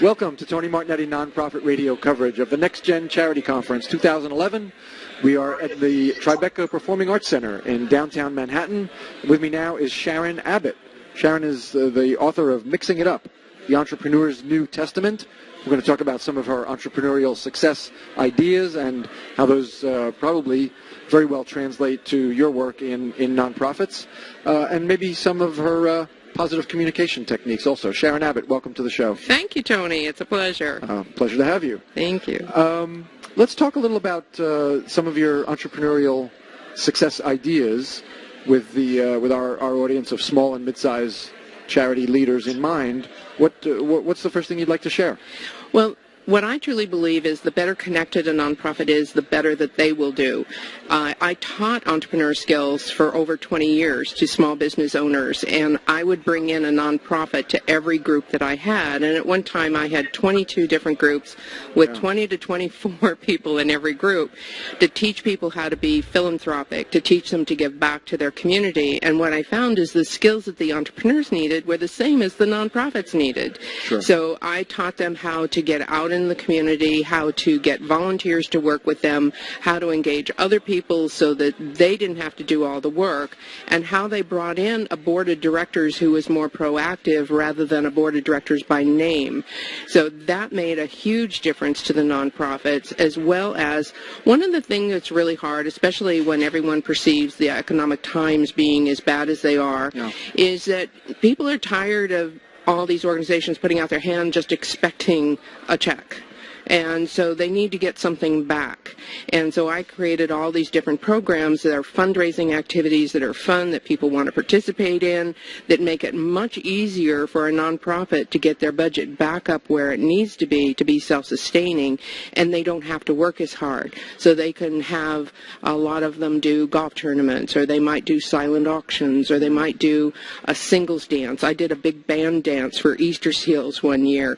Welcome to Tony Martignetti Nonprofit Radio coverage of the Next Gen Charity Conference 2011. We are at the Tribeca Performing Arts Center in downtown Manhattan. With me now is Sharon Abbott. Sharon is the author of Mixing It Up, The Entrepreneur's New Testament. We're going to talk about some of her entrepreneurial success ideas and how those probably very well translate to your work in nonprofits, and maybe some of her positive communication techniques also. Sharon Abbott, welcome to the show. Thank you, Tony. It's a pleasure. Pleasure to have you. Thank you. Let's talk a little about some of your entrepreneurial success ideas with our audience of small and mid-sized charity leaders in mind. What's the first thing you'd like to share? Well, what I truly believe is the better connected a nonprofit is, the better that they will do. I taught entrepreneur skills for over 20 years to small business owners, and I would bring in a nonprofit to every group that I had. And at one time, I had 22 different groups with 20 to 24 people in every group to teach people how to be philanthropic, to teach them to give back to their community. And what I found is the skills that the entrepreneurs needed were the same as the nonprofits needed. Sure. So I taught them how to get out in the community, how to get volunteers to work with them, how to engage other people so that they didn't have to do all the work, and how they brought in a board of directors who was more proactive rather than a board of directors by name. So that made a huge difference to the nonprofits, as well as one of the things that's really hard, especially when everyone perceives the economic times being as bad as they are, is that people are tired of all these organizations putting out their hand just expecting a check. And so they need to get something back. And so I created all these different programs that are fundraising activities that are fun, that people want to participate in, that make it much easier for a nonprofit to get their budget back up where it needs to be self-sustaining, and they don't have to work as hard. So they can have a lot of them do golf tournaments, or they might do silent auctions, or they might do a singles dance. I did a big band dance for Easter Seals one year.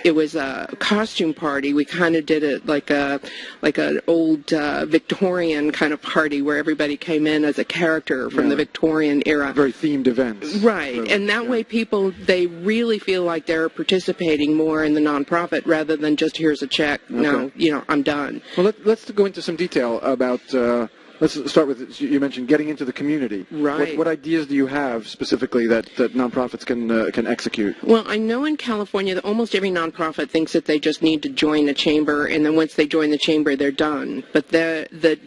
It was a costume party. We kind of did it like an old Victorian kind of party where everybody came in as a character from the Victorian era. Very themed events. Right, really. And that way people, they really feel like they're participating more in the nonprofit rather than just here's a check, now, I'm done. Well, let's go into some detail about... Let's start with, you mentioned getting into the community. Right. What ideas do you have specifically that nonprofits can execute? Well, I know in California that almost every nonprofit thinks that they just need to join a chamber, and then once they join the chamber, they're done. But the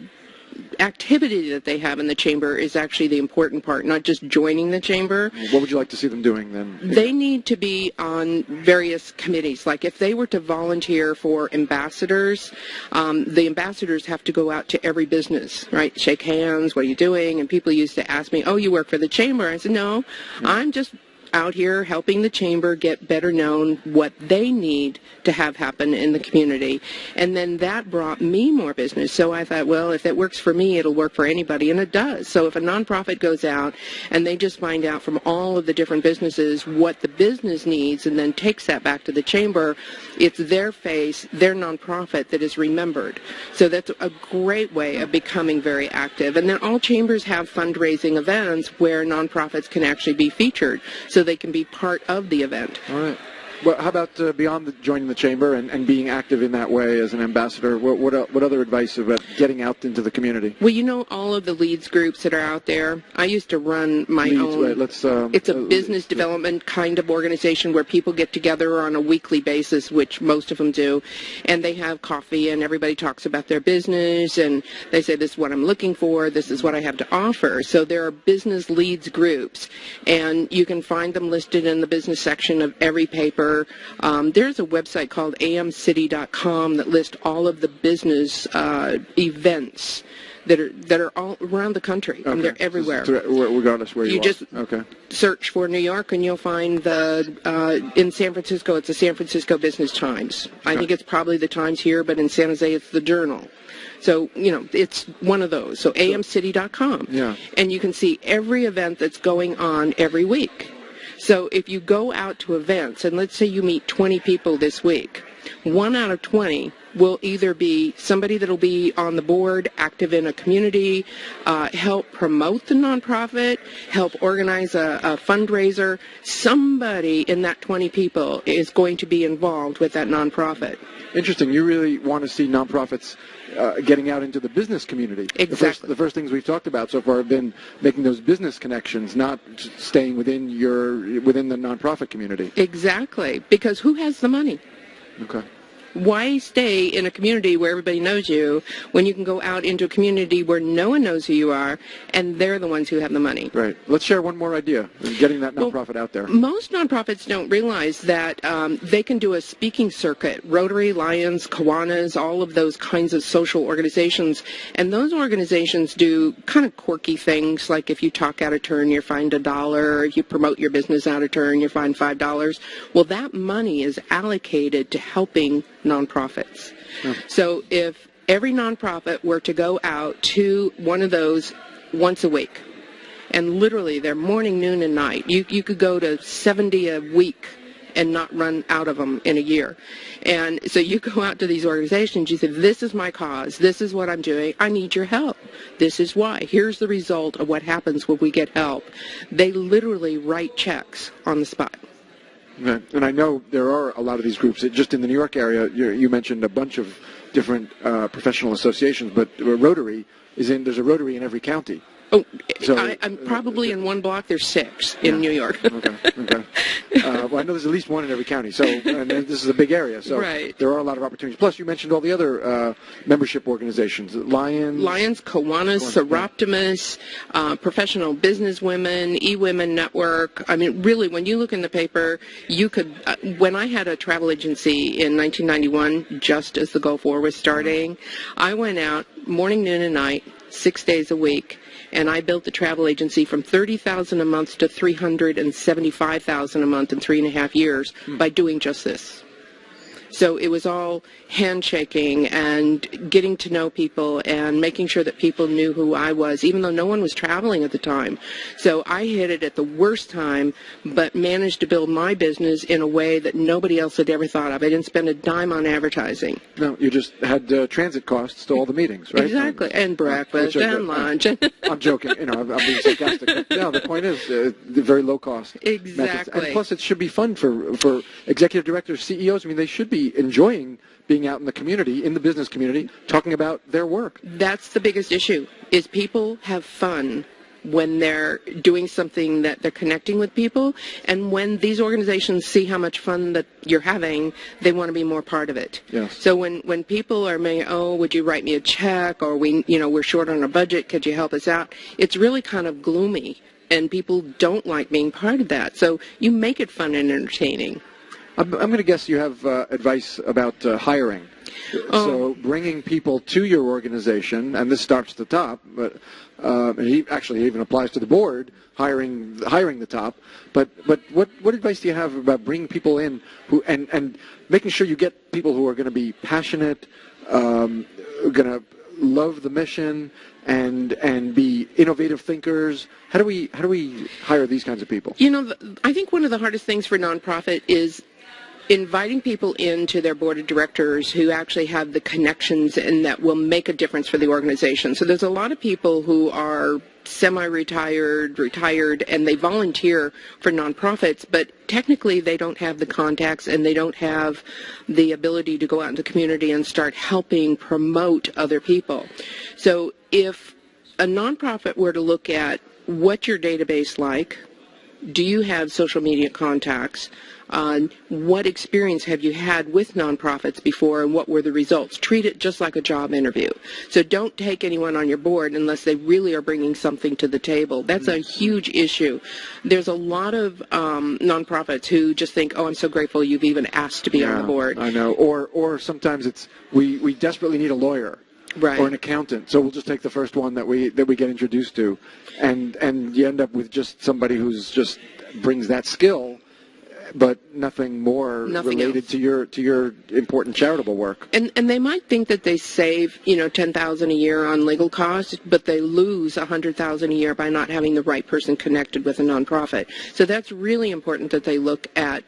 activity that they have in the chamber is actually the important part, not just joining the chamber. What would you like to see them doing then? They need to be on various committees. Like if they were to volunteer for ambassadors, the ambassadors have to go out to every business, right? Shake hands, what are you doing? And people used to ask me, oh, you work for the chamber? I said, no, I'm just out here helping the chamber get better known what they need to have happen in the community. And then that brought me more business. So I thought, well, if it works for me, it'll work for anybody, and it does. So if a nonprofit goes out and they just find out from all of the different businesses what the business needs and then takes that back to the chamber, it's their face, their nonprofit that is remembered. So that's a great way of becoming very active. And then all chambers have fundraising events where nonprofits can actually be featured, so they can be part of the event. All right. Well, how about beyond joining the chamber and being active in that way as an ambassador? What other advice about getting out into the community? Well, all of the leads groups that are out there. I used to run my own. Right, it's a business development kind of organization where people get together on a weekly basis, which most of them do, and they have coffee and everybody talks about their business, and they say, this is what I'm looking for, this is what I have to offer. So there are business leads groups, and you can find them listed in the business section of every paper. There's a website called amcity.com that lists all of the business events that are all around the country. Okay. And they're everywhere. Regardless where you are. You just search for New York and you'll find in San Francisco, it's the San Francisco Business Times. I think it's probably the Times here, but in San Jose it's the Journal. So, it's one of those. So amcity.com. Yeah. And you can see every event that's going on every week. So if you go out to events, and let's say you meet 20 people this week, 1 out of 20 will either be somebody that'll be on the board, active in a community, help promote the nonprofit, help organize a fundraiser. Somebody in that 20 people is going to be involved with that nonprofit. Interesting. You really want to see nonprofits getting out into the business community. Exactly. The first things we've talked about so far have been making those business connections, not staying within the nonprofit community. Exactly. Because who has the money? Okay. Why stay in a community where everybody knows you when you can go out into a community where no one knows who you are and they're the ones who have the money? Right. Let's share one more idea, getting that nonprofit out there. Most nonprofits don't realize that they can do a speaking circuit, Rotary, Lions, Kiwanis, all of those kinds of social organizations. And those organizations do kind of quirky things, like if you talk out of turn, you're fined $1. If you promote your business out of turn, you're fined $5. Well, that money is allocated to helping nonprofits. Oh. So if every nonprofit were to go out to one of those once a week, and literally they're morning, noon, and night, you could go to 70 a week and not run out of them in a year. And so you go out to these organizations, you say, this is my cause, this is what I'm doing, I need your help. This is why. Here's the result of what happens when we get help. They literally write checks on the spot. Right. And I know there are a lot of these groups. Just in the New York area, you mentioned a bunch of different professional associations, but Rotary there's a Rotary in every county. Oh, so, I'm probably in one block. There's 6 in New York. Okay. Well, I know there's at least one in every county. So, and this is a big area. So right. There are a lot of opportunities. Plus, you mentioned all the other membership organizations: Lions, Kiwanis, Seroptimus, Professional Businesswomen, eWomen Network. I mean, really, when you look in the paper, you could. When I had a travel agency in 1991, just as the Gulf War was starting, I went out morning, noon, and night, 6 days a week. And I built the travel agency from $30,000 a month to $375,000 a month in 3.5 years by doing just this. So it was all handshaking and getting to know people and making sure that people knew who I was, even though no one was traveling at the time. So I hit it at the worst time, but managed to build my business in a way that nobody else had ever thought of. I didn't spend a dime on advertising. No, you just had transit costs to all the meetings, right? Exactly, and breakfast and lunch. I'm joking. I'm being sarcastic. But, no, the point is the very low cost. Exactly. Methods. And plus, it should be fun for executive directors, CEOs. I mean, they should be enjoying being out in the community, in the business community, talking about their work. That's the biggest issue, is people have fun when they're doing something that they're connecting with people, and when these organizations see how much fun that you're having, they want to be more part of it. Yes. So when people are saying, oh, would you write me a check, or we're short on our budget, could you help us out? It's really kind of gloomy, and people don't like being part of that. So you make it fun and entertaining. I'm going to guess you have advice about hiring. So bringing people to your organization, and this starts at the top, but it actually even applies to the board, hiring the top. But what advice do you have about bringing people in who and making sure you get people who are going to be passionate, going to love the mission, and be innovative thinkers? How do we hire these kinds of people? I think one of the hardest things for nonprofit is inviting people into their board of directors who actually have the connections and that will make a difference for the organization. So there's a lot of people who are semi-retired, retired, and they volunteer for nonprofits, but technically they don't have the contacts and they don't have the ability to go out in the community and start helping promote other people. So if a nonprofit were to look at what's your database like, do you have social media contacts? What experience have you had with nonprofits before, and what were the results? Treat it just like a job interview. So don't take anyone on your board unless they really are bringing something to the table. That's a huge issue. There's a lot of nonprofits who just think, oh, I'm so grateful you've even asked to be on the board. I know. Or sometimes it's we desperately need a lawyer. Right. Or an accountant, so we'll just take the first one that we get introduced to, and you end up with just somebody who's just brings that skill, but nothing related else. to your important charitable work. And they might think that they save $10,000 a year on legal costs, but they lose $100,000 a year by not having the right person connected with a nonprofit. So that's really important that they look at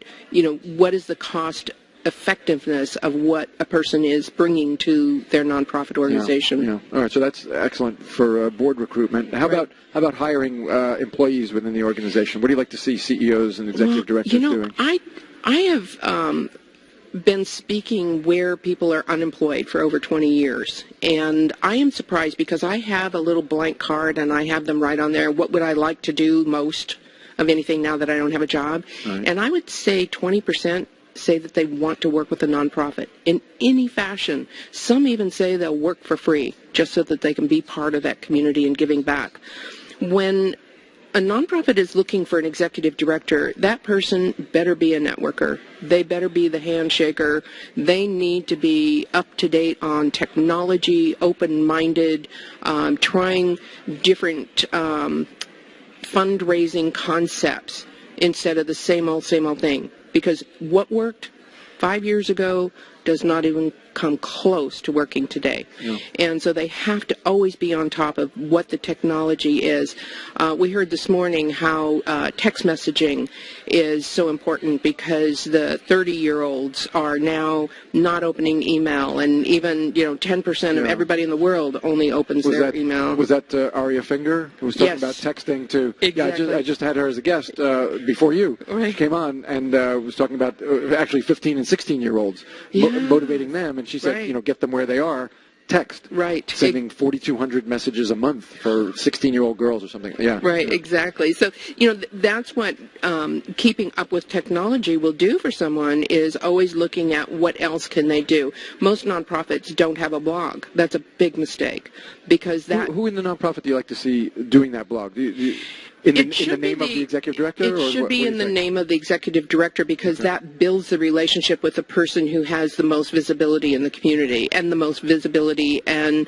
what is the cost effectiveness of what a person is bringing to their nonprofit organization. Yeah. All right, so that's excellent for board recruitment. How about hiring employees within the organization? What do you like to see CEOs and executive directors doing? I have been speaking where people are unemployed for over 20 years, and I am surprised because I have a little blank card and I have them write on there, what would I like to do most of anything now that I don't have a job? Right. And I would say 20% say that they want to work with a nonprofit in any fashion. Some even say they'll work for free just so that they can be part of that community and giving back. When a nonprofit is looking for an executive director, that person better be a networker. They better be the handshaker. They need to be up to date on technology, open-minded, trying different fundraising concepts instead of the same old thing. Because what worked 5 years ago does not even come close to working today. Yeah. And so they have to always be on top of what the technology is. We heard this morning how text messaging is so important because the 30-year-olds are now not opening email, and even 10% of everybody in the world only opens their email. Was that Aria Finger who was talking about texting to? Exactly. Yeah, I just had her as a guest before you came on, and was talking about actually 15 and 16-year-olds, motivating them. And she said, get them where they are. Text. Right. Sending 4,200 messages a month for 16-year-old girls or something. Yeah. Right, exactly. So, that's what keeping up with technology will do for someone is always looking at what else can they do. Most nonprofits don't have a blog. That's a big mistake because that... Who in the nonprofit do you like to see doing that blog? In the name of the executive director? It should be in the name of the executive director because that builds the relationship with the person who has the most visibility in the community and the most visibility and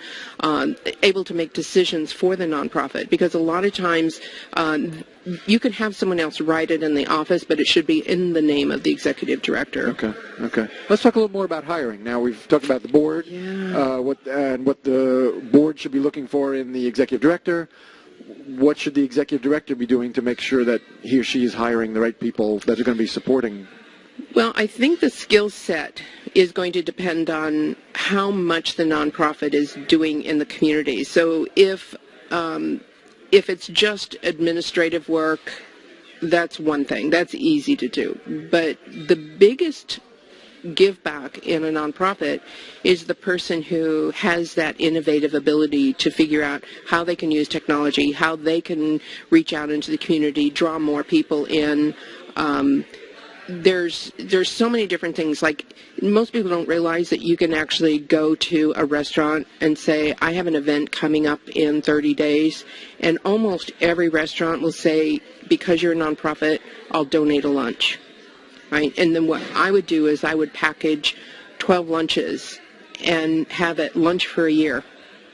able to make decisions for the nonprofit. Because a lot of times you can have someone else write it in the office, but it should be in the name of the executive director. Okay. Let's talk a little more about hiring. Now, we've talked about the board, what the board should be looking for in the executive director. What should the executive director be doing to make sure that he or she is hiring the right people that are going to be supporting? Well, I think the skill set is going to depend on how much the nonprofit is doing in the community. So if it's just administrative work, that's one thing. That's easy to do. But the biggest give back in a nonprofit is the person who has that innovative ability to figure out how they can use technology, how they can reach out into the community, draw more people in. There's so many different things. Like, most people don't realize that you can actually go to a restaurant and say, I have an event coming up in 30 days, and almost every restaurant will say, because you're a nonprofit, I'll donate a lunch. Right? And then what I would do is I would package 12 lunches and have it lunch for a year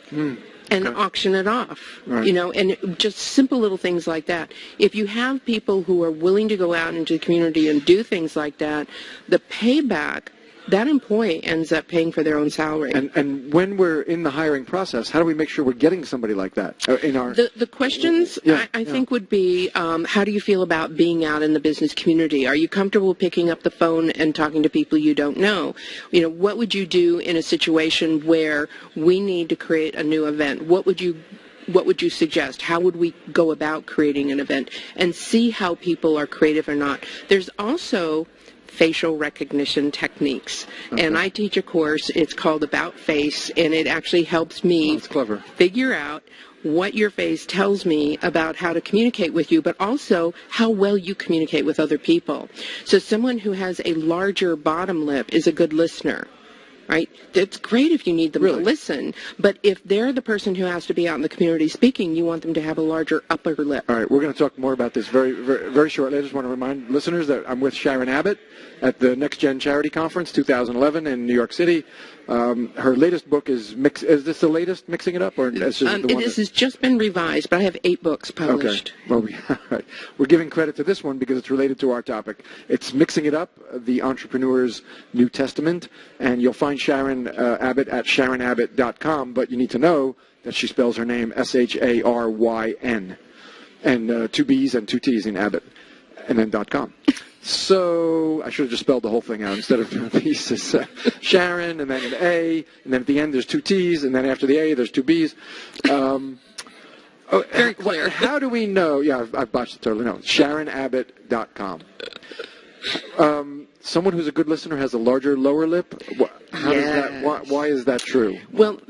and auction it off, and just simple little things like that. If you have people who are willing to go out into the community and do things like that, the payback, that employee ends up paying for their own salary. And when we're in the hiring process, how do we make sure we're getting somebody like that in our... The questions, I think, would be, how do you feel about being out in the business community? Are you comfortable picking up the phone and talking to people you don't know? What would you do in a situation where we need to create a new event? What would you suggest? How would we go about creating an event? And see how people are creative or not. There's also facial recognition techniques. And I teach a course, it's called About Face, and it actually helps me figure out what your face tells me about how to communicate with you, but also how well you communicate with other people. So someone who has a larger bottom lip is a good listener. Right? It's great if you need them to listen, but if they're the person who has to be out in the community speaking, you want them to have a larger upper lip. All right, we're going to talk more about this very, very, very shortly. I just want to remind listeners that I'm with Sharon Abbott at the Next Gen Charity Conference 2011 in New York City. Her latest book is Is this the latest, Mixing It Up? Or this has just been revised, but I have 8 books published. Okay. Well, we're giving credit to this one because it's related to our topic. It's Mixing It Up, the Entrepreneur's New Testament, and you'll find Sharon Abbott at SharonAbbott.com, but you need to know that she spells her name Sharyn, and 2 B's and 2 T's in Abbott, and then .com. So I should have just spelled the whole thing out instead of B's. It's Sharon, and then an A, and then at the end there's 2 T's, and then after the A there's 2 B's. Very clear. How do we know? Yeah, I've botched it totally. No, SharonAbbott.com. Someone who's a good listener has a larger lower lip. How does that? Why is that true? Well,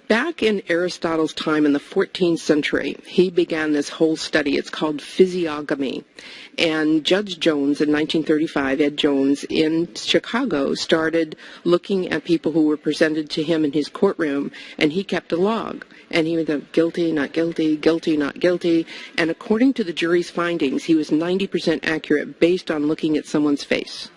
back in Aristotle's time in the 14th century, he began this whole study. It's called physiognomy. And Judge Jones in 1935, Ed Jones in Chicago, started looking at people who were presented to him in his courtroom, and he kept a log. And he would go, guilty, not guilty, guilty, not guilty. And according to the jury's findings, he was 90% accurate based on looking at someone's face.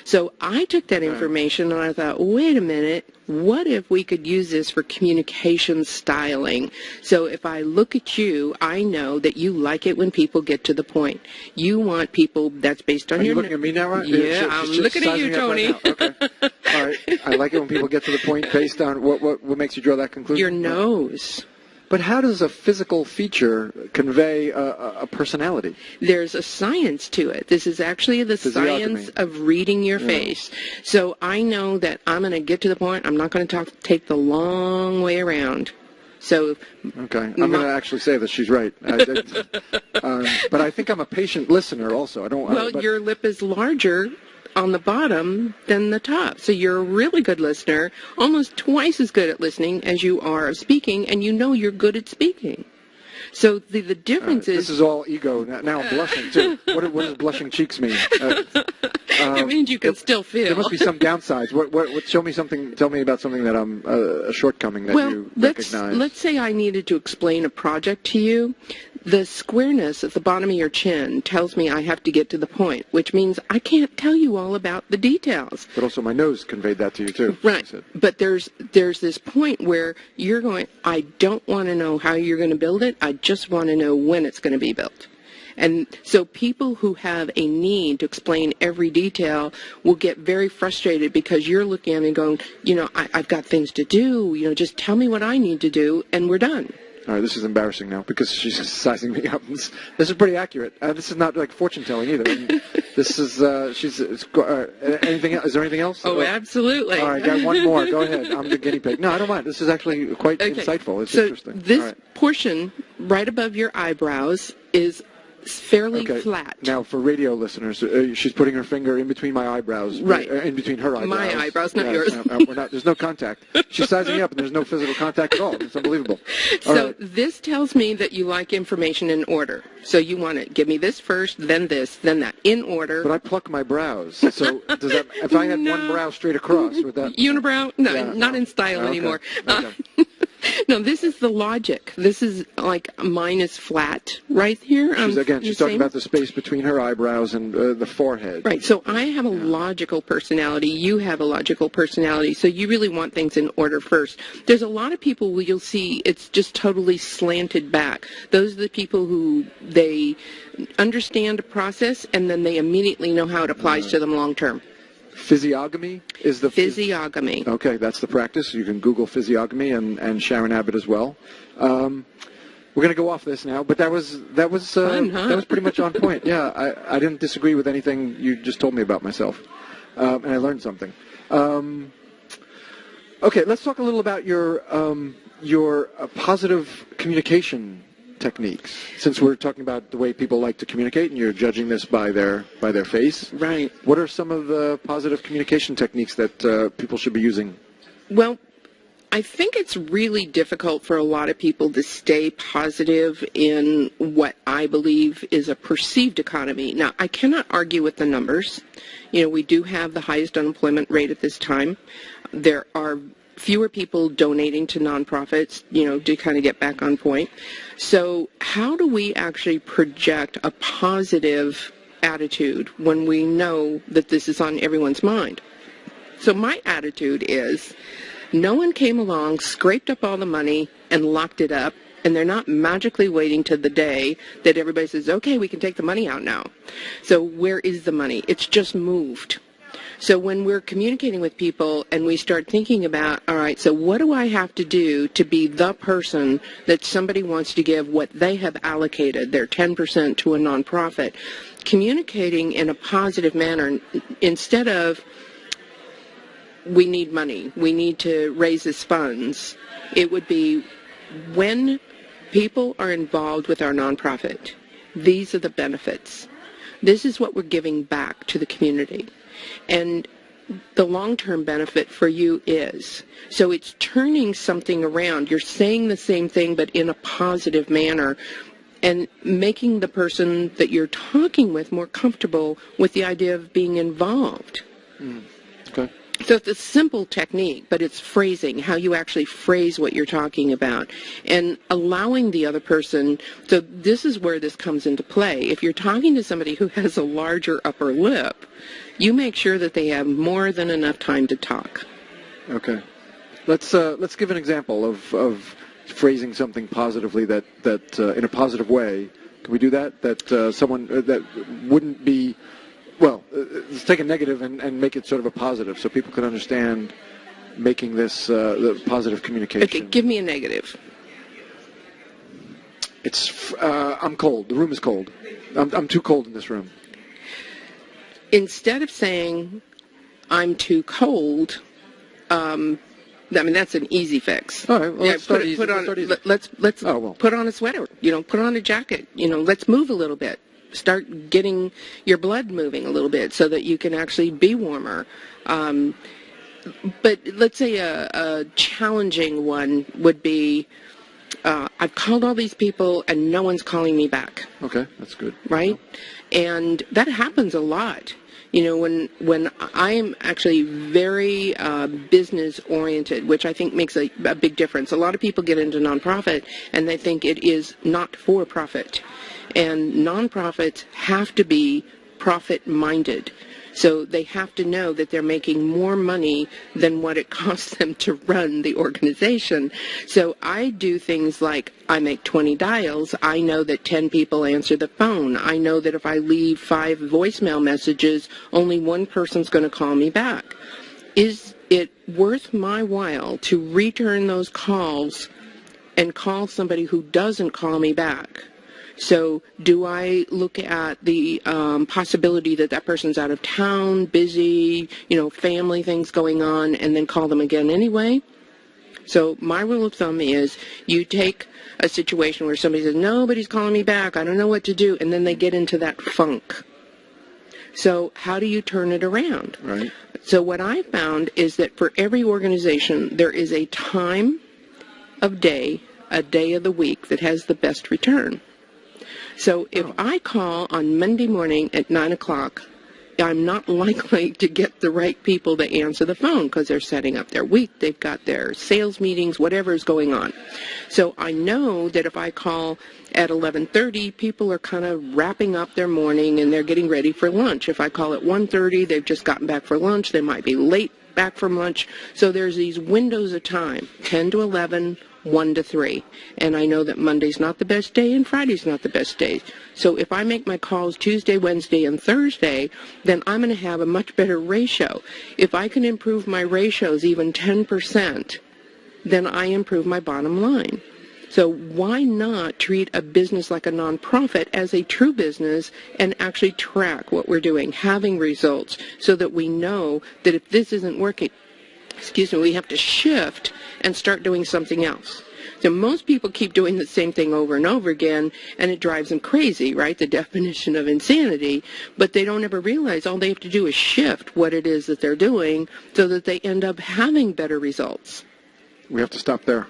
So I took that information and I thought, wait a minute, what if we could use this for communication styling? So if I look at you, I know that you like it when people get to the point. You want people that's based on Are your... you looking at me now, right? Yeah, I'm looking at you, Tony. Right okay. All right. I like it when people get to the point based on what makes you draw that conclusion? Your nose. But how does a physical feature convey a personality? There's a science to it. This is actually the science of reading your face. So I know that I'm going to get to the point. I'm not going to take the long way around. So okay, I'm going to actually say that she's right. But I think I'm a patient listener also. Your lip is larger on the bottom than the top. So you're a really good listener, almost twice as good at listening as you are of speaking, and you know you're good at speaking. So the difference is... This is all ego. Now I'm blushing, too. What does blushing cheeks mean? It means you can still feel. There must be some downsides. Show me something. Tell me about something that I'm a shortcoming that you recognize. Let's say I needed to explain a project to you. The squareness at the bottom of your chin tells me I have to get to the point, which means I can't tell you all about the details. But also my nose conveyed that to you, too. Right. But there's this point where you're going, I don't want to know how you're going to build it. I just want to know when it's going to be built. And so people who have a need to explain every detail will get very frustrated because you're looking at me and going, I've got things to do. Just tell me what I need to do, and we're done. All right, this is embarrassing now because she's sizing me up. This is pretty accurate. This is not like fortune telling either. I mean, this is anything else? Is there anything else? Oh, absolutely. All right, got one more. Go ahead. I'm the guinea pig. No, I don't mind. This is actually quite insightful. It's interesting. This portion right above your eyebrows is fairly flat. Now, for radio listeners, she's putting her finger in between my eyebrows. Right. In between her eyebrows. My eyebrows, not yours. There's no contact. She's sizing me up, and there's no physical contact at all. It's unbelievable. This tells me that you like information in order. So you want to give me this first, then this, then that, in order. But I pluck my brows. So does that? If I had one brow straight across, would that? Unibrow? No, not in style anymore. Okay. No, this is the logic. This is like mine is flat right here. She's talking about the space between her eyebrows and the forehead. Right. So I have a logical personality. You have a logical personality. So you really want things in order first. There's a lot of people where you'll see it's just totally slanted back. Those are the people who they understand a process and then they immediately know how it applies to them long term. Physiognomy is the physiognomy. Okay, that's the practice. You can Google physiognomy and Sharon Abbott as well. We're going to go off this now, but that was Fun, huh? That was pretty much on point. Yeah, I didn't disagree with anything you just told me about myself, and I learned something. Okay, let's talk a little about your positive communication techniques, since we're talking about the way people like to communicate and you're judging this by their face. Right. What are some of the positive communication techniques that people should be using? Well, I think it's really difficult for a lot of people to stay positive in what I believe is a perceived economy. Now, I cannot argue with the numbers. We do have the highest unemployment rate at this time. There are fewer people donating to nonprofits, to kind of get back on point. So how do we actually project a positive attitude when we know that this is on everyone's mind? So my attitude is no one came along, scraped up all the money, and locked it up, and they're not magically waiting to the day that everybody says, okay, we can take the money out now. So where is the money? It's just moved. So when we're communicating with people and we start thinking about, all right, so what do I have to do to be the person that somebody wants to give what they have allocated, their 10% to a nonprofit? communicating in a positive manner instead of, we need money, we need to raise this funds. It would be, when people are involved with our nonprofit, these are the benefits. This is what we're giving back to the community. And the long-term benefit for you is, so it's turning something around. You're saying the same thing but in a positive manner, and making the person that you're talking with more comfortable with the idea of being involved. Okay. So it's a simple technique, but it's phrasing, how you actually phrase what you're talking about, and allowing the other person. So this is where this comes into play. If you're talking to somebody who has a larger upper lip, you make sure that they have more than enough time to talk. Okay. Let's give an example of phrasing something positively that in a positive way. Can we do that? That someone that wouldn't be. Well, let's take a negative and make it sort of a positive so people can understand making this the positive communication. Okay, give me a negative. It's, I'm cold. The room is cold. I'm too cold in this room. Instead of saying, I'm too cold, I mean, that's an easy fix. All right, well, let's start easy. Let's put on a sweater, put on a jacket, let's move a little bit. Start getting your blood moving a little bit so that you can actually be warmer. But let's say a challenging one would be, I've called all these people and no one's calling me back. Okay, that's good. Right? And that happens a lot. When I am actually very business-oriented, which I think makes a big difference. A lot of people get into nonprofit and they think it is not for profit. And nonprofits have to be profit-minded. So they have to know that they're making more money than what it costs them to run the organization. So I do things like, I make 20 dials. I know that 10 people answer the phone. I know that if I leave 5 voicemail messages, only one person's going to call me back. Is it worth my while to return those calls and call somebody who doesn't call me back? So do I look at the possibility that that person's out of town, busy, family things going on, and then call them again anyway? So my rule of thumb is you take a situation where somebody says, nobody's calling me back, I don't know what to do, and then they get into that funk. So how do you turn it around? Right. So what I found is that for every organization, there is a time of day, a day of the week that has the best return. So if I call on Monday morning at 9 o'clock, I'm not likely to get the right people to answer the phone because they're setting up their week, they've got their sales meetings, whatever is going on. So I know that if I call at 11:30, people are kind of wrapping up their morning and they're getting ready for lunch. If I call at 1:30, they've just gotten back for lunch, they might be late back from lunch. So there's these windows of time, 10 to 11, 1 to 3. And I know that Monday's not the best day and Friday's not the best day. So if I make my calls Tuesday, Wednesday, and Thursday, then I'm going to have a much better ratio. If I can improve my ratios even 10%, then I improve my bottom line. So why not treat a business like a nonprofit as a true business and actually track what we're doing, having results, so that we know that if this isn't working, we have to shift and start doing something else. So most people keep doing the same thing over and over again, and it drives them crazy, right? The definition of insanity. But they don't ever realize all they have to do is shift what it is that they're doing so that they end up having better results. We have to stop there.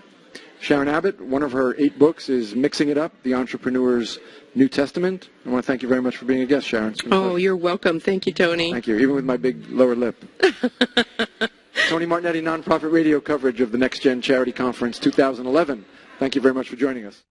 Sharon Abbott, one of her 8 books is Mixing It Up, The Entrepreneur's New Testament. I want to thank you very much for being a guest, Sharon. Oh, you're welcome. Thank you, Tony. Thank you, even with my big lower lip. Tony Martignetti, nonprofit radio coverage of the Next Gen Charity Conference 2011. Thank you very much for joining us.